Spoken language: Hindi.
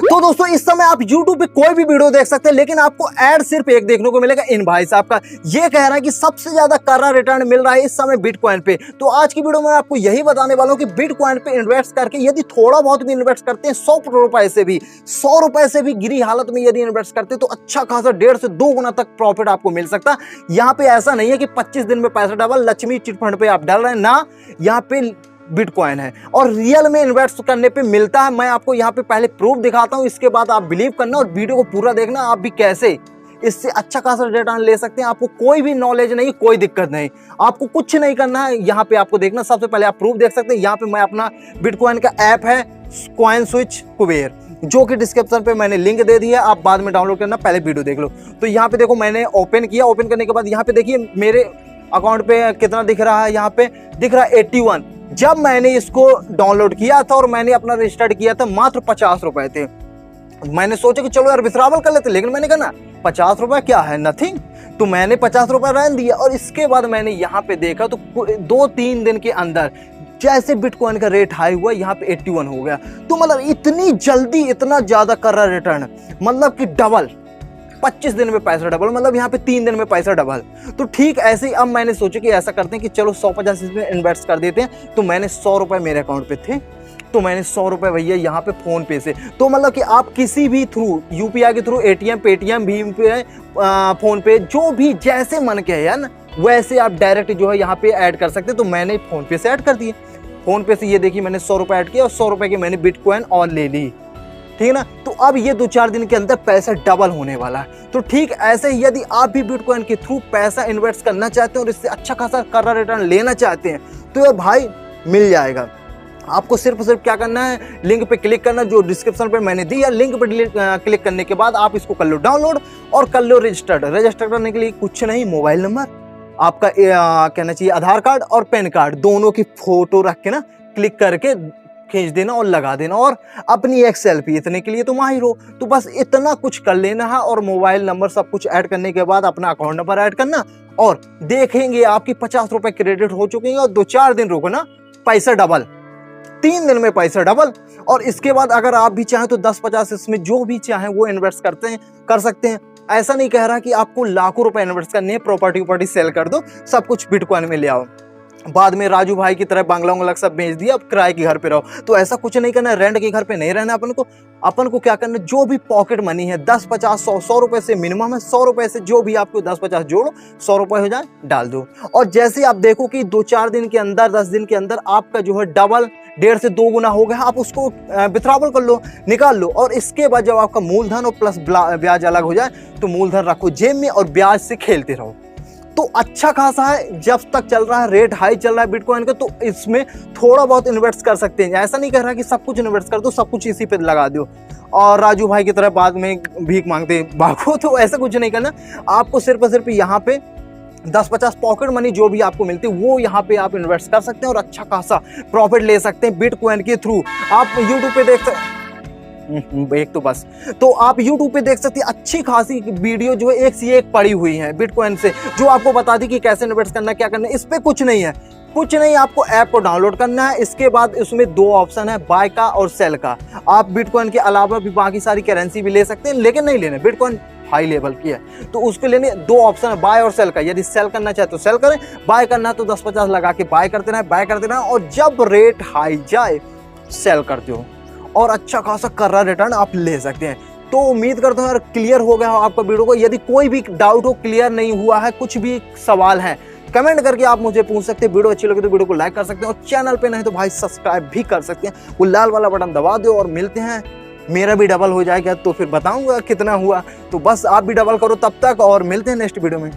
तो दोस्तों इस समय आप YouTube पे कोई भी वीडियो देख सकते हैं, लेकिन आपको ऐड सिर्फ एक देखने को मिलेगा इन भाई साहब का। ये कह रहा है कि सबसे ज्यादा कर्रा रिटर्न मिल रहा है इस समय बिटकॉइन पे। तो आज की वीडियो में आपको यही बताने वाला हूं कि बिटकॉइन पे इन्वेस्ट करके यदि थोड़ा बहुत भी इन्वेस्ट करते हैं, 100 रुपए से भी गिरी हालत में यदि इन्वेस्ट करते हैं तो अच्छा खासा 1.5 से 2 गुना तक प्रॉफिट आपको मिल सकता है। यहाँ पे ऐसा नहीं है कि 25 दिन में पैसा डबल लक्ष्मी चिट फंड पे आप डाल रहे हैं ना, यहाँ पे बिटकॉइन है और रियल में इन्वेस्ट करने पे मिलता है। मैं आपको यहाँ पे पहले प्रूफ दिखाता हूँ, इसके बाद आप बिलीव करना और वीडियो को पूरा देखना, आप भी कैसे इससे अच्छा खासा रिटर्न ले सकते हैं। आपको कोई भी नॉलेज नहीं, कोई दिक्कत नहीं, आपको कुछ नहीं करना है। यहाँ पे आपको देखना, सबसे पहले आप प्रूफ देख सकते हैं। यहाँ पे मैं अपना बिटकॉइन का ऐप है CoinSwitch कुबेर, जो कि डिस्क्रिप्शन पे मैंने लिंक दे दिया, आप बाद में डाउनलोड करना, पहले वीडियो देख लो। तो यहाँ पे देखो मैंने ओपन किया, ओपन करने के बाद यहाँ पे देखिए मेरे अकाउंट पे कितना दिख रहा है, यहाँ पे दिख रहा है 81। जब मैंने इसको डाउनलोड किया था और मैंने अपना रजिस्टर्ड किया था, मात्र 50 रुपए थे। मैंने सोचा कि चलो यार विथड्रॉवल कर लेते, लेकिन मैंने कहा ना 50 रुपए क्या है, नथिंग। तो मैंने 50 रुपए रहने दिया और इसके बाद मैंने यहाँ पे देखा तो 2-3 दिन के अंदर जैसे बिटकॉइन का रेट हाई हुआ, यहाँ पे 81 हो गया। तो मतलब इतनी जल्दी इतना ज्यादा कर रहा रिटर्न, मतलब कि डबल 25 दिन में पैसा डबल, मतलब यहाँ पे 3 दिन में पैसा डबल। तो ठीक ऐसे ही अब मैंने सोचा कि ऐसा करते हैं कि चलो 150 इसमें इन्वेस्ट कर देते हैं। तो मैंने 100 रुपए मेरे अकाउंट पे थे, तो मैंने 100 रुपए भैया यहाँ पे फोन पे से, तो मतलब कि आप किसी भी थ्रू यूपीआई के थ्रू, एटीएम, पेटीएम, भीम पे, फोन पे, जो भी जैसे मन के है ना वैसे आप डायरेक्ट जो है यहाँ पे ऐड कर सकते हैं। तो मैंने फोन पे से ऐड कर दिए, फोन पे से ये देखिए मैंने 100 रुपए ऐड किया और 100 रुपए की मैंने बिटकॉइन और ले ली, ठीक है ना। तो अब ये 2-4 दिन के अंदर पैसा डबल होने वाला है। तो ठीक ऐसे ही यदि आप भी बिटकॉइन के थ्रू पैसा इन्वेस्ट करना चाहते हैं और इससे अच्छा खासा कर्रा रिटर्न लेना चाहते हैं तो ये भाई मिल जाएगा। आपको सिर्फ क्या करना है, लिंक पे क्लिक करना जो डिस्क्रिप्शन पे मैंने दी है। लिंक पे क्लिक करने के बाद आप इसको कर लो डाउनलोड और कर लो रजिस्टर्ड। रजिस्टर करने के लिए कुछ नहीं, मोबाइल नंबर आपका कहना चाहिए आधार कार्ड और पैन कार्ड, दोनों की फोटो रख के ना क्लिक करके खींच देना और लगा देना और अपनी एक सेल्फी, इतने के लिए तो माहिर हो। तो बस इतना कुछ कर लेना है और मोबाइल नंबर सब कुछ ऐड करने के बाद अपना अकाउंट नंबर ऐड करना और देखेंगे आपकी 50 रुपए क्रेडिट हो चुके हैं और 2-4 दिन रुको ना, पैसा डबल, 3 दिन में पैसा डबल। और इसके बाद अगर आप भी चाहें तो 10-50 इसमें जो भी चाहें वो इन्वेस्ट कर सकते हैं। ऐसा नहीं कह रहा कि आपको लाखों रुपए इन्वेस्ट करने हैं, प्रॉपर्टी सेल कर दो, सब कुछ बिटकॉइन में ले आओ, बाद में राजू भाई की तरह बांग्ला सब बेच दिया, अब किराए के घर पे रहो। तो ऐसा कुछ नहीं करना, रेंट के घर पे नहीं रहना। अपन को क्या करना, जो भी पॉकेट मनी है 10-50-100 रुपए से मिनिमम है, 100 रुपए से जो भी आपको 10-50 जोड़ो, 100 रुपए हो जाए डाल दो। और जैसे आप देखो कि 2-4 दिन के अंदर, 10 दिन के अंदर आपका जो है डबल 1.5 से 2 गुना हो गया, आप उसको विथड्रॉवल कर लो, निकाल लो। और इसके बाद जब आपका मूलधन और प्लस ब्याज अलग हो जाए तो मूलधन रखो जेब में और ब्याज से खेलते रहो। तो अच्छा खासा है, जब तक चल रहा है, रेट हाई चल रहा है बिटकॉइन का, तो इसमें थोड़ा बहुत इन्वेस्ट कर सकते हैं। ऐसा नहीं कह रहा कि सब कुछ इन्वेस्ट कर दो, सब कुछ इसी पे लगा दो और राजू भाई की तरह बाद में भीख मांगते भागो। तो ऐसा कुछ नहीं करना, आपको सिर्फ यहाँ पे 10-50 पॉकेट मनी जो भी आपको मिलती है वो यहाँ पे आप इन्वेस्ट कर सकते हैं और अच्छा खासा प्रॉफिट ले सकते हैं बिटकॉइन के थ्रू। आप यूट्यूब पे देख सकते एक तो बस, तो आप YouTube पे देख सकते हैं अच्छी खासी वीडियो जो है एक से एक पड़ी हुई है बिटकॉइन से, जो आपको बता दी कि कैसे इन्वेस्ट करना, क्या करना है। इस पे कुछ नहीं है, कुछ नहीं, आपको ऐप को डाउनलोड करना है। इसके बाद उसमें 2 ऑप्शन है, बाय का और सेल का। आप बिटकॉइन के अलावा भी बाकी सारी करेंसी भी ले सकते हैं, लेकिन नहीं लेना, बिटकॉइन हाई लेवल की है तो उसको लेने 2 ऑप्शन है, बाय और सेल का। यदि सेल करना चाहे तो सेल करें, बाय करना तो 10-50 लगा के बाय करते रहे और जब रेट हाई जाए सेल करते हो और अच्छा खासा कर्रा रिटर्न आप ले सकते हैं। तो उम्मीद करता हूँ यार क्लियर हो गया हो आपका वीडियो को। यदि कोई भी डाउट हो, क्लियर नहीं हुआ है, कुछ भी सवाल है, कमेंट करके आप मुझे पूछ सकते हैं। वीडियो अच्छी लगे तो वीडियो को लाइक कर सकते हैं और चैनल पे नहीं तो भाई सब्सक्राइब भी कर सकते हैं। वो लाल वाला बटन दबा दो और मिलते हैं। मेरा भी डबल हो जाएगा तो फिर बताऊंगा कितना हुआ, तो बस आप भी डबल करो तब तक और मिलते हैं नेक्स्ट वीडियो में।